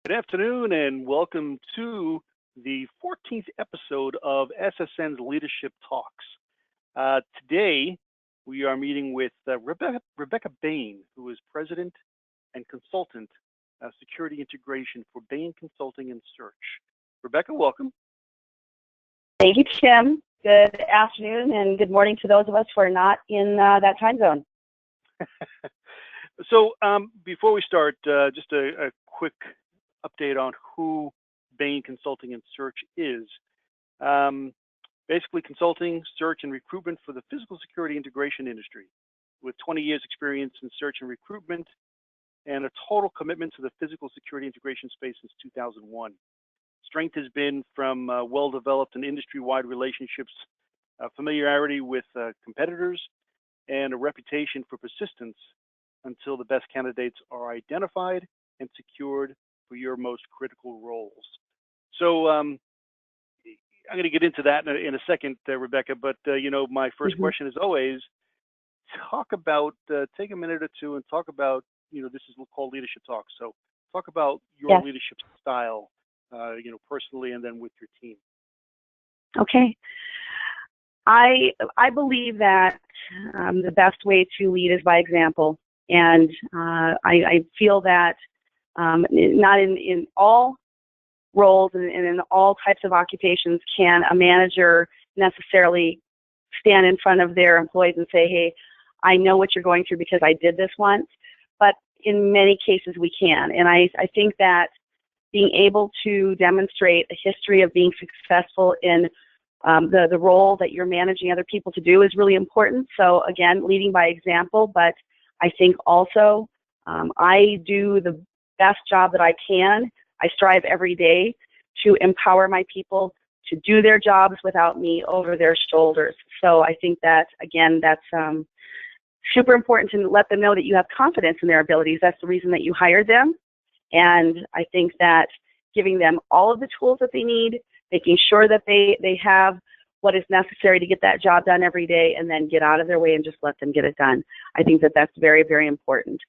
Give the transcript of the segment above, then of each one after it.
Good afternoon and welcome to the 14th episode of SSN's Leadership Talks. Today we are meeting with Rebecca Bayne, who is President and Consultant Security Integration for Bayne Consulting and Search. Rebecca, welcome. Thank you, Tim. Good afternoon and good morning to those of us who are not in that time zone. So before we start, just a quick update on who Bayne Consulting and Search is. Basically consulting, search, and recruitment for the physical security integration industry, with 20 years experience in search and recruitment and a total commitment to the physical security integration space since 2001. Strength has been from well-developed and industry-wide relationships, familiarity with competitors, and a reputation for persistence until the best candidates are identified and secured for your most critical roles. So I'm going to get into that in a second, Rebecca, but my first question is always, take a minute or two and talk about, this is called Leadership Talk. So talk about your leadership style, personally and then with your team. Okay. I believe that the best way to lead is by example. And I feel that not in all roles and in all types of occupations can a manager necessarily stand in front of their employees and say, hey, I know what you're going through because I did this once. But in many cases we can. And I think that being able to demonstrate a history of being successful in the role that you're managing other people to do is really important. So again, leading by example, but I think also I do the best job that I can. I strive every day to empower my people to do their jobs without me over their shoulders. So I think that, again, that's super important to let them know that you have confidence in their abilities. That's the reason that you hired them. And I think that giving them all of the tools that they need, making sure that they have what is necessary to get that job done every day, and then get out of their way and just let them get it done. I think that that's very, very important.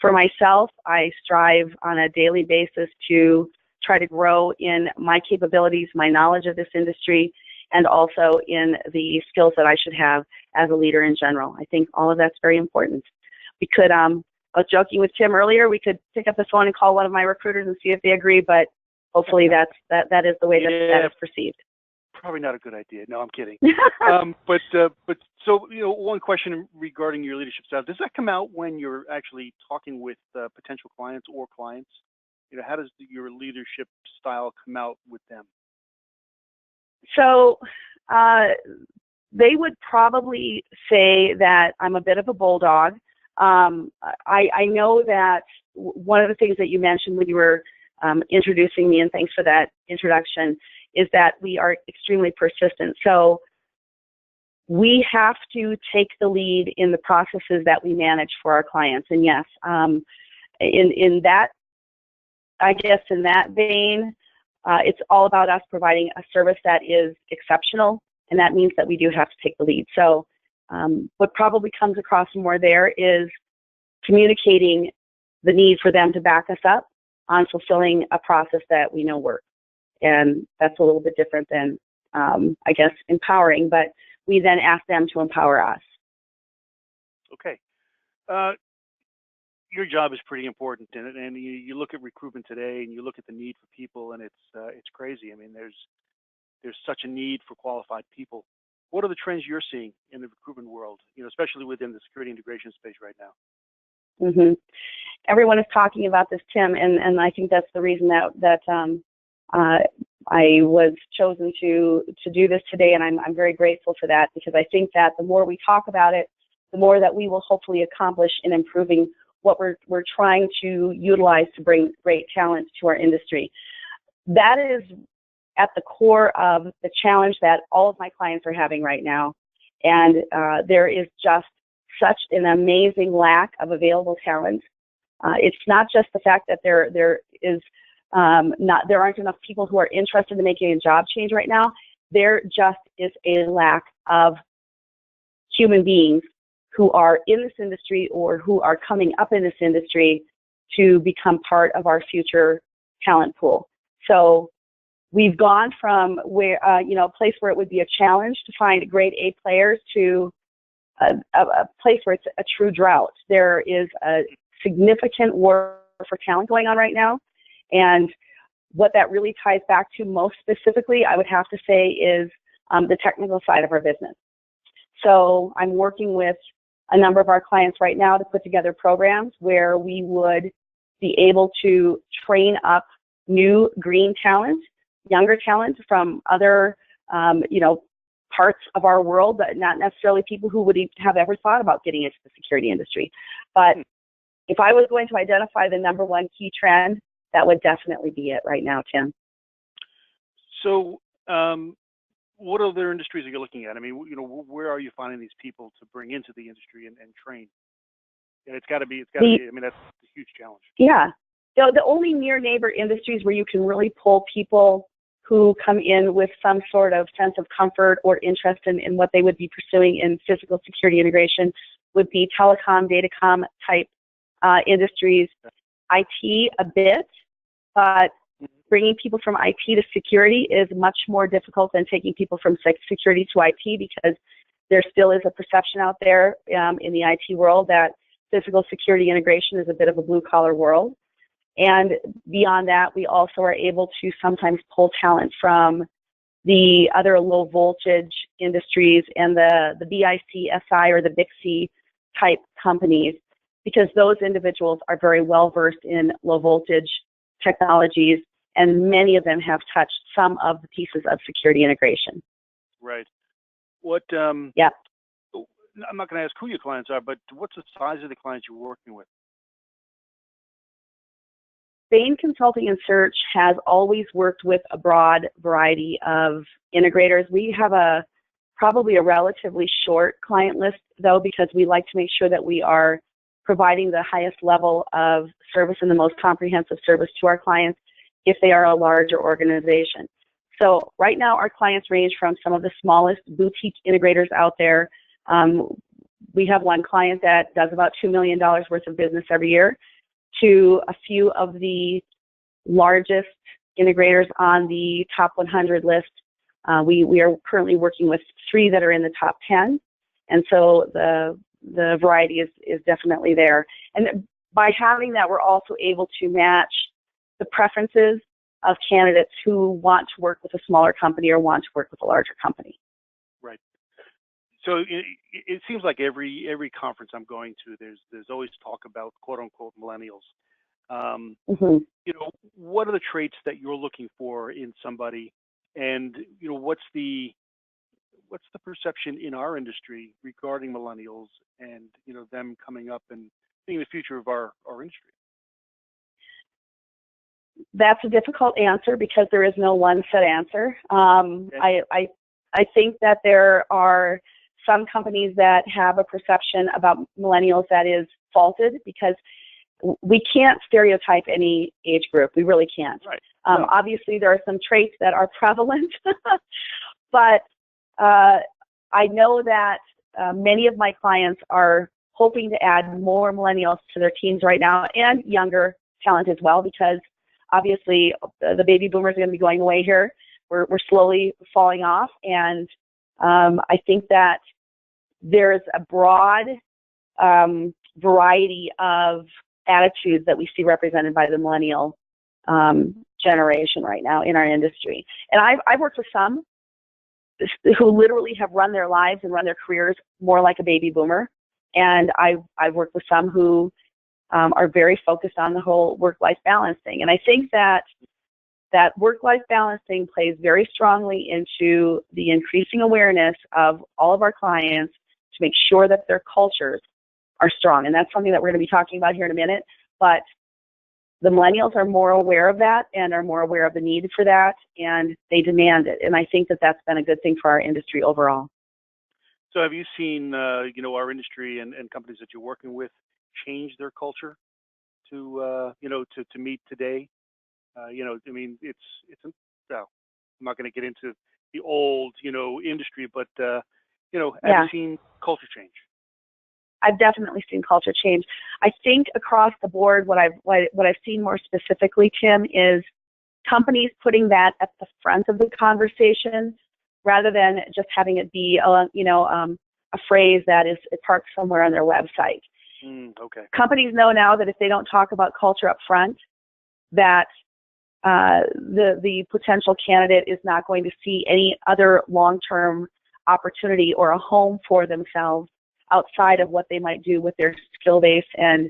For myself, I strive on a daily basis to try to grow in my capabilities, my knowledge of this industry, and also in the skills that I should have as a leader in general. I think all of that's very important. We could, I was joking with Tim earlier, we could pick up the phone and call one of my recruiters and see if they agree, but hopefully that is the way that is perceived. Probably not a good idea. No, I'm kidding. But so one question regarding your leadership style: does that come out when you're actually talking with potential clients or clients? How does your leadership style come out with them? So they would probably say that I'm a bit of a bulldog. I know that one of the things that you mentioned when you were introducing me, and thanks for that introduction, is that we are extremely persistent. So we have to take the lead in the processes that we manage for our clients. And yes, in that, I guess in that vein, it's all about us providing a service that is exceptional, and that means that we do have to take the lead. So what probably comes across more there is communicating the need for them to back us up on fulfilling a process that we know works. And that's a little bit different than, I guess, empowering, but we then ask them to empower us. Okay. Your job is pretty important, and you look at recruitment today, and you look at the need for people, and it's crazy. I mean, there's such a need for qualified people. What are the trends you're seeing in the recruitment world, especially within the security integration space right now? Everyone is talking about this, Tim, and I think that's the reason that I was chosen to do this today, and I'm very grateful for that, because I think that the more we talk about it, the more that we will hopefully accomplish in improving what we're trying to utilize to bring great talent to our industry. That is at the core of the challenge that all of my clients are having right now, and there is just such an amazing lack of available talent. It's not just the fact that there aren't enough people who are interested in making a job change right now. There just is a lack of human beings who are in this industry or who are coming up in this industry to become part of our future talent pool. So we've gone from where, a place where it would be a challenge to find grade A players to a place where it's a true drought. There is a significant war for talent going on right now. And what that really ties back to most specifically, I would have to say, is the technical side of our business. So I'm working with a number of our clients right now to put together programs where we would be able to train up new green talent, younger talent from other, parts of our world, but not necessarily people who would have ever thought about getting into the security industry. But if I was going to identify the number one key trend, that would definitely be it right now, Tim. So, what other industries are you looking at? I mean, where are you finding these people to bring into the industry and train? And it's got to be, I mean, that's a huge challenge. Yeah. The only near neighbor industries where you can really pull people who come in with some sort of sense of comfort or interest in what they would be pursuing in physical security integration would be telecom, datacom type industries, IT a bit, but bringing people from IT to security is much more difficult than taking people from security to IT, because there still is a perception out there in the IT world that physical security integration is a bit of a blue-collar world. And beyond that, we also are able to sometimes pull talent from the other low voltage industries and the BICSI or the BICSI type companies, because those individuals are very well versed in low voltage technologies, and many of them have touched some of the pieces of security integration. Right. What? Yeah. I'm not going to ask who your clients are, but what's the size of the clients you're working with? Bayne Consulting and Search has always worked with a broad variety of integrators. We have probably a relatively short client list, though, because we like to make sure that we are providing the highest level of service and the most comprehensive service to our clients if they are a larger organization. So right now our clients range from some of the smallest boutique integrators out there. We have one client that does about $2 million worth of business every year, to a few of the largest integrators on the top 100 list. We are currently working with 3 that are in the top 10, and so the variety is definitely there. And by having that, we're also able to match the preferences of candidates who want to work with a smaller company or want to work with a larger company. Right. So it seems like every conference I'm going to, there's always talk about quote unquote millennials. What are the traits that you're looking for in somebody, and what's the perception in our industry regarding millennials and them coming up and being the future of our industry? That's a difficult answer because there is no one set answer. Okay. I think that there are some companies that have a perception about millennials that is faulted, because we can't stereotype any age group. We really can't. Right. Obviously, there are some traits that are prevalent, but I know that many of my clients are hoping to add more millennials to their teams right now, and younger talent as well, because obviously the baby boomers are going to be going away here. We're slowly falling off, and I think that there's a broad variety of attitudes that we see represented by the millennial generation right now in our industry. And I've worked with some who literally have run their lives and run their careers more like a baby boomer, and I've worked with some who are very focused on the whole work-life balance thing. And I think that work-life balance thing plays very strongly into the increasing awareness of all of our clients to make sure that their cultures are strong. And that's something that we're going to be talking about here in a minute. But the millennials are more aware of that and are more aware of the need for that, and they demand it. And I think that that's been a good thing for our industry overall. So have you seen, our industry and companies that you're working with change their culture to meet today? I mean, I'm not going to get into the old, industry, but, have you seen culture change? I've definitely seen culture change. I think across the board, what I've seen more specifically, Tim, is companies putting that at the front of the conversation rather than just having it be a phrase that is parked somewhere on their website. Okay. Companies know now that if they don't talk about culture up front, that the potential candidate is not going to see any other long-term opportunity or a home for themselves outside of what they might do with their skill base and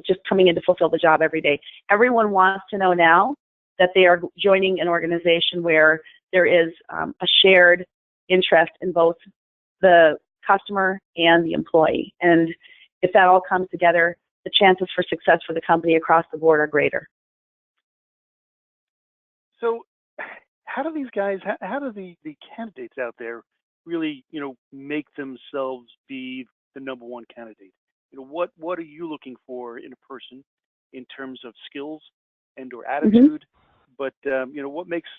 just coming in to fulfill the job every day. Everyone wants to know now that they are joining an organization where there is a shared interest in both the customer and the employee. And if that all comes together, the chances for success for the company across the board are greater. So how do these guys, how do the candidates out there really, make themselves be the number one candidate? What are you looking for in a person in terms of skills and or attitude? But what makes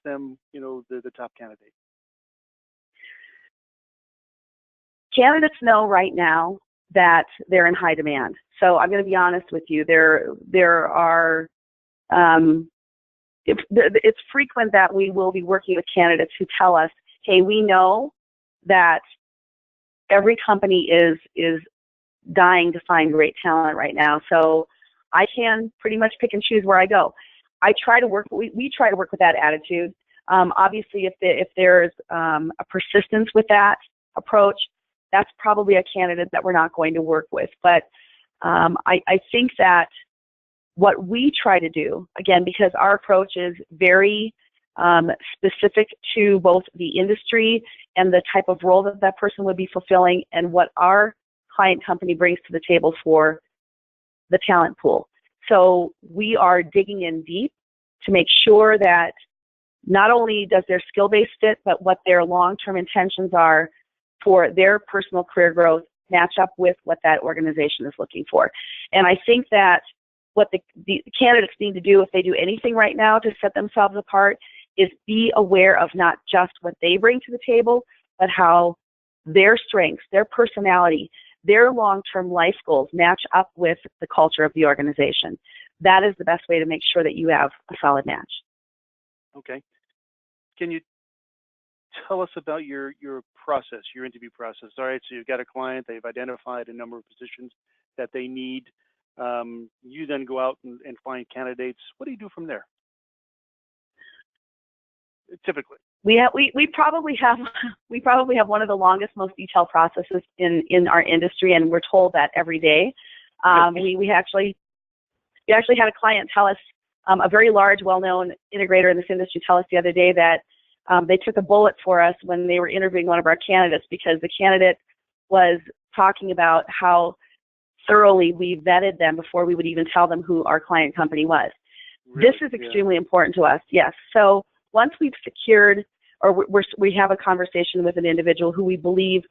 them, the top candidate? Candidates know right now that they're in high demand. So I'm going to be honest with you. There are it's frequent that we will be working with candidates who tell us, hey, we know that every company is dying to find great talent right now. So I can pretty much pick and choose where I go. We try to work with that attitude. Obviously, if there's a persistence with that approach, that's probably a candidate that we're not going to work with. But I think that what we try to do, again, because our approach is very specific to both the industry and the type of role that that person would be fulfilling and what our client company brings to the table for the talent pool. So we are digging in deep to make sure that not only does their skill base fit, but what their long-term intentions are for their personal career growth match up with what that organization is looking for. And I think that what the candidates need to do, if they do anything right now to set themselves apart, is be aware of not just what they bring to the table, but how their strengths, their personality, their long-term life goals match up with the culture of the organization. That is the best way to make sure that you have a solid match. Okay. Can you tell us about your process, your interview process? All right, so you've got a client, they've identified a number of positions that they need. You then go out and find candidates. What do you do from there? Typically, we probably have one of the longest, most detailed processes in our industry, and we're told that every day. We actually had a client tell us, a very large, well-known integrator in this industry, tell us the other day that they took a bullet for us when they were interviewing one of our candidates because the candidate was talking about how thoroughly we vetted them before we would even tell them who our client company was. Really? This is extremely important to us, yes. So once we've secured or we have a conversation with an individual who we believe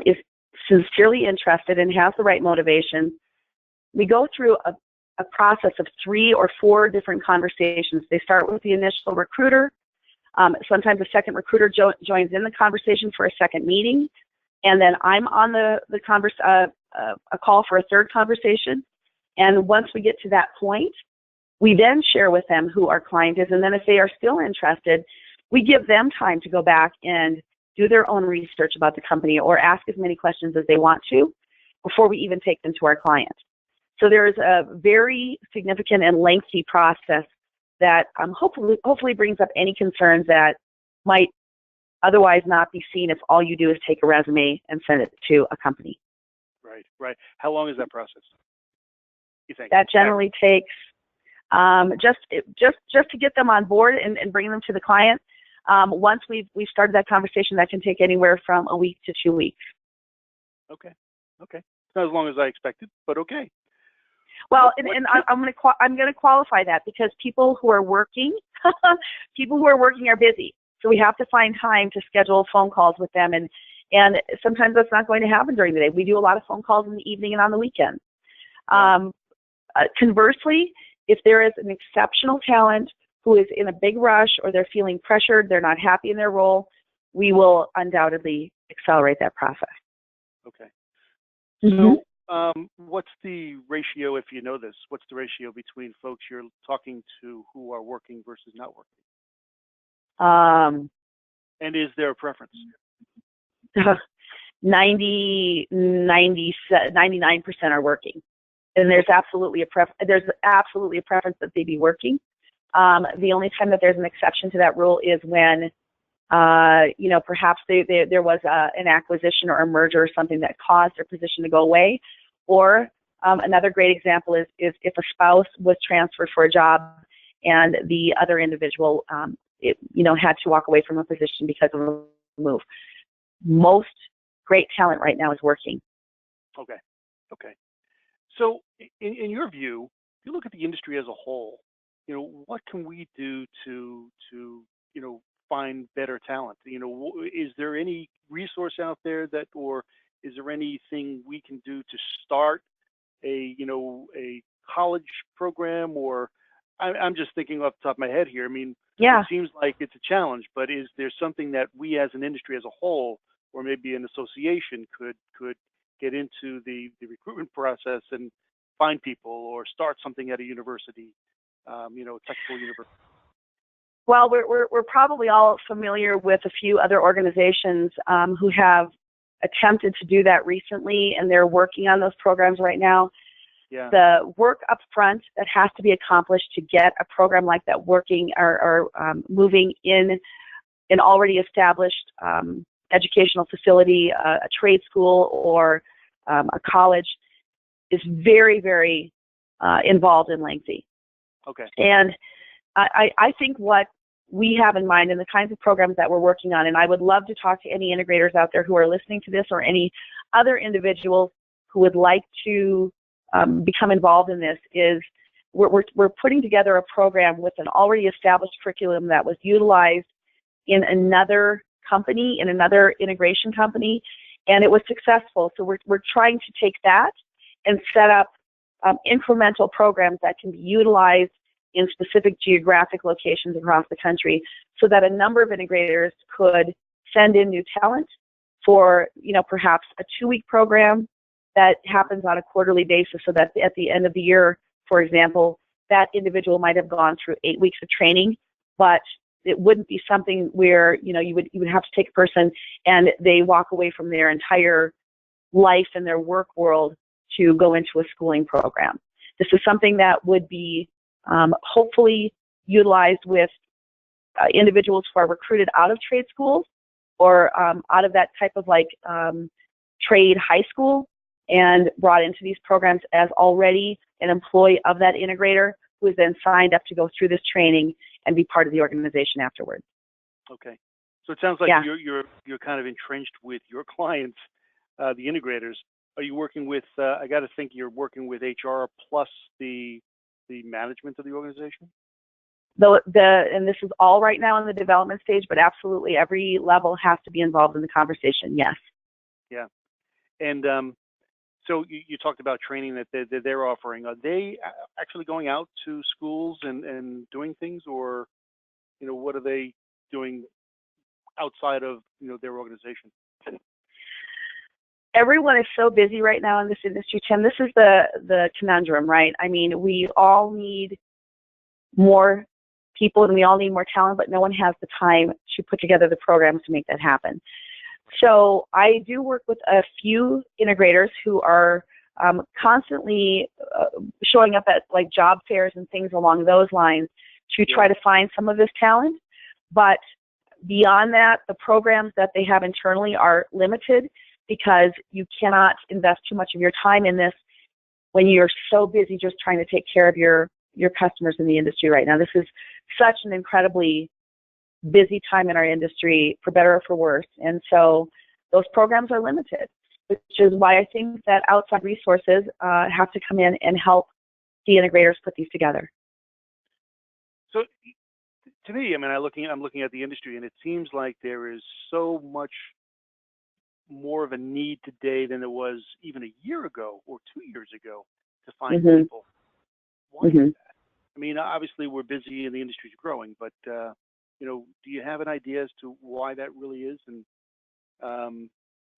is sincerely interested and has the right motivation, we go through a process of 3 or 4 different conversations. They start with the initial recruiter. Sometimes a second recruiter joins in the conversation for a second meeting, and then I'm on a call for a third conversation. And once we get to that point, we then share with them who our client is, and then if they are still interested, we give them time to go back and do their own research about the company or ask as many questions as they want to before we even take them to our client. So there is a very significant and lengthy process that hopefully brings up any concerns that might otherwise not be seen if all you do is take a resume and send it to a company. Right. How long is that process, you think? That generally takes just to get them on board and bring them to the client. Once we've started that conversation, that can take anywhere from a week to 2 weeks. Okay. Not as long as I expected, but okay. Well, I'm going to qualify that because people who are working are busy. So we have to find time to schedule phone calls with them, and sometimes that's not going to happen during the day. We do a lot of phone calls in the evening and on the weekend. Conversely, if there is an exceptional talent who is in a big rush or they're feeling pressured, they're not happy in their role, we will undoubtedly accelerate that process. Okay. Mhm. So, what's the ratio, if you know this, what's the ratio between folks you're talking to who are working versus not working? Um, And is there a preference? 99% are working, and there's absolutely a preference that they be working. The only time that there's an exception to that rule is when perhaps there was an acquisition or a merger or something that caused their position to go away. Or another great example is if a spouse was transferred for a job and the other individual, had to walk away from a position because of a move. Most great talent right now is working. Okay. Okay. So, in your view, if you look at the industry as a whole, what can we do to find better talent? Is there any resource out there or is there anything we can do to start a college program? Or I'm just thinking off the top of my head here. I mean, Yeah. it seems like it's a challenge, but is there something that we as an industry as a whole, or maybe an association, could get into the recruitment process and find people, or start something at a university, technical university? Well, we're probably all familiar with a few other organizations who have attempted to do that recently, and they're working on those programs right now. Yeah. The work up front that has to be accomplished to get a program like that working or moving in an already established educational facility, a trade school, or a college is very, very involved and lengthy. Okay. And I think what we have in mind and the kinds of programs that we're working on, and I would love to talk to any integrators out there who are listening to this, or any other individuals who would like to become involved in this, is we're putting together a program with an already established curriculum that was utilized in another company, in another integration company, and it was successful. So we're trying to take that and set up incremental programs that can be utilized in specific geographic locations across the country, so that a number of integrators could send in new talent for, perhaps a 2-week program that happens on a quarterly basis, so that at the end of the year, for example, that individual might have gone through 8 weeks of training, but it wouldn't be something where, you would have to take a person and they walk away from their entire life and their work world to go into a schooling program. This is something that would be hopefully utilized with individuals who are recruited out of trade schools, or out of that type of trade high school, and brought into these programs as already an employee of that integrator, who is then signed up to go through this training and be part of the organization afterwards. Okay. So it sounds like Yeah. you're kind of entrenched with your clients, the integrators. Are you working with? I got to think you're working with HR plus the management of the organization. And this is all right now in the development stage, but absolutely every level has to be involved in the conversation. Yes. Yeah. And so you talked about training that they're offering. Are they actually going out to schools and doing things, or what are they doing outside of their organization? Everyone is so busy right now in this industry, Tim. This is the conundrum, right? I mean, we all need more people and we all need more talent, but no one has the time to put together the programs to make that happen. So I do work with a few integrators who are constantly showing up at job fairs and things along those lines to try to find some of this talent. But beyond that, the programs that they have internally are limited, because you cannot invest too much of your time in this when you're so busy just trying to take care of your customers in the industry right now. This is such an incredibly busy time in our industry, for better or for worse. And so those programs are limited, which is why I think that outside resources have to come in and help the integrators put these together. So to me, I mean, I'm looking at the industry, and it seems like there is so much more of a need today than there was even a year ago or 2 years ago to find people. Why is that? I mean, obviously we're busy and the industry's growing, but do you have an idea as to why that really is? And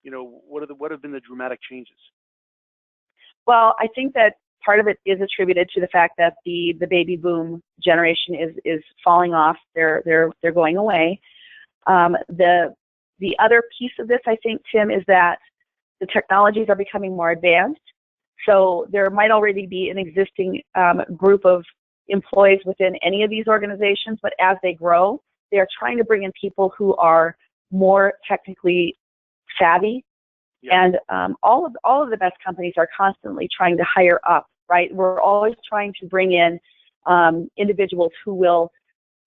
what have been the dramatic changes? Well, I think that part of it is attributed to the fact that the baby boom generation is falling off. They're going away. The other piece of this, I think, Tim, is that the technologies are becoming more advanced. So there might already be an existing group of employees within any of these organizations, but as they grow, they are trying to bring in people who are more technically savvy. Yeah. And all of the best companies are constantly trying to hire up, right? We're always trying to bring in individuals who will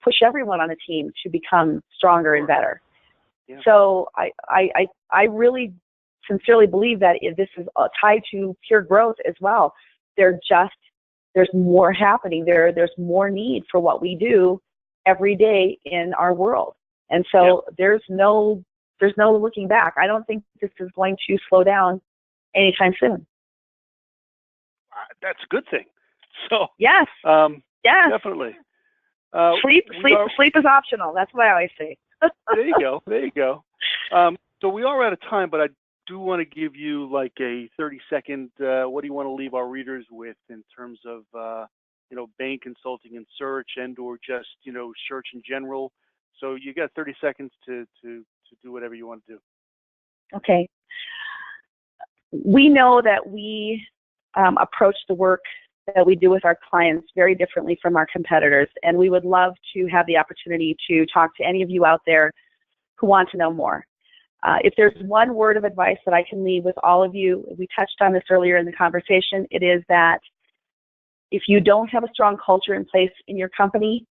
push everyone on the team to become stronger and better. Yeah. So I really sincerely believe that this is tied to pure growth as well. There's more happening. There's more need for what we do every day in our world. And so there's no looking back. I don't think this is going to slow down anytime soon. That's a good thing. So yes, yes, definitely. Sleep is optional. That's what I always say. There you go. So we are out of time, but I do want to give you like a 30-second. What do you want to leave our readers with in terms of Bayne Consulting and search, and/or just search in general? So you got 30 seconds to do whatever you want to do. Okay. We know that we approach the work that we do with our clients very differently from our competitors, and we would love to have the opportunity to talk to any of you out there who want to know more. If there's one word of advice that I can leave with all of you, we touched on this earlier in the conversation, it is that if you don't have a strong culture in place in your company,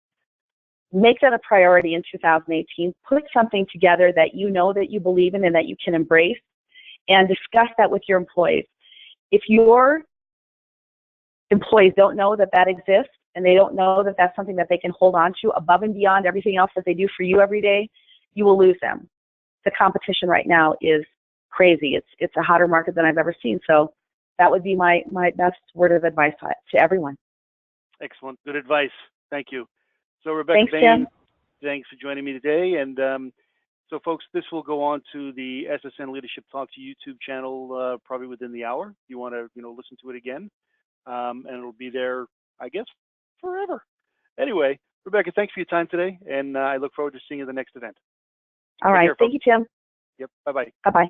make that a priority in 2018. Put something together that you know that you believe in and that you can embrace, and discuss that with your employees. If your employees don't know that that exists, and they don't know that that's something that they can hold on to above and beyond everything else that they do for you every day, you will lose them. The competition right now is crazy. It's a hotter market than I've ever seen. So that would be my best word of advice to everyone. Excellent. Good advice. Thank you. So Rebecca Bayne, thanks for joining me today. And so folks, this will go on to the SSN Leadership Talks YouTube channel probably within the hour. If you want to listen to it again, and it'll be there, I guess, forever. Anyway, Rebecca, thanks for your time today, and I look forward to seeing you at the next event. All right. Thank you, Tim. Yep. Bye-bye. Bye-bye.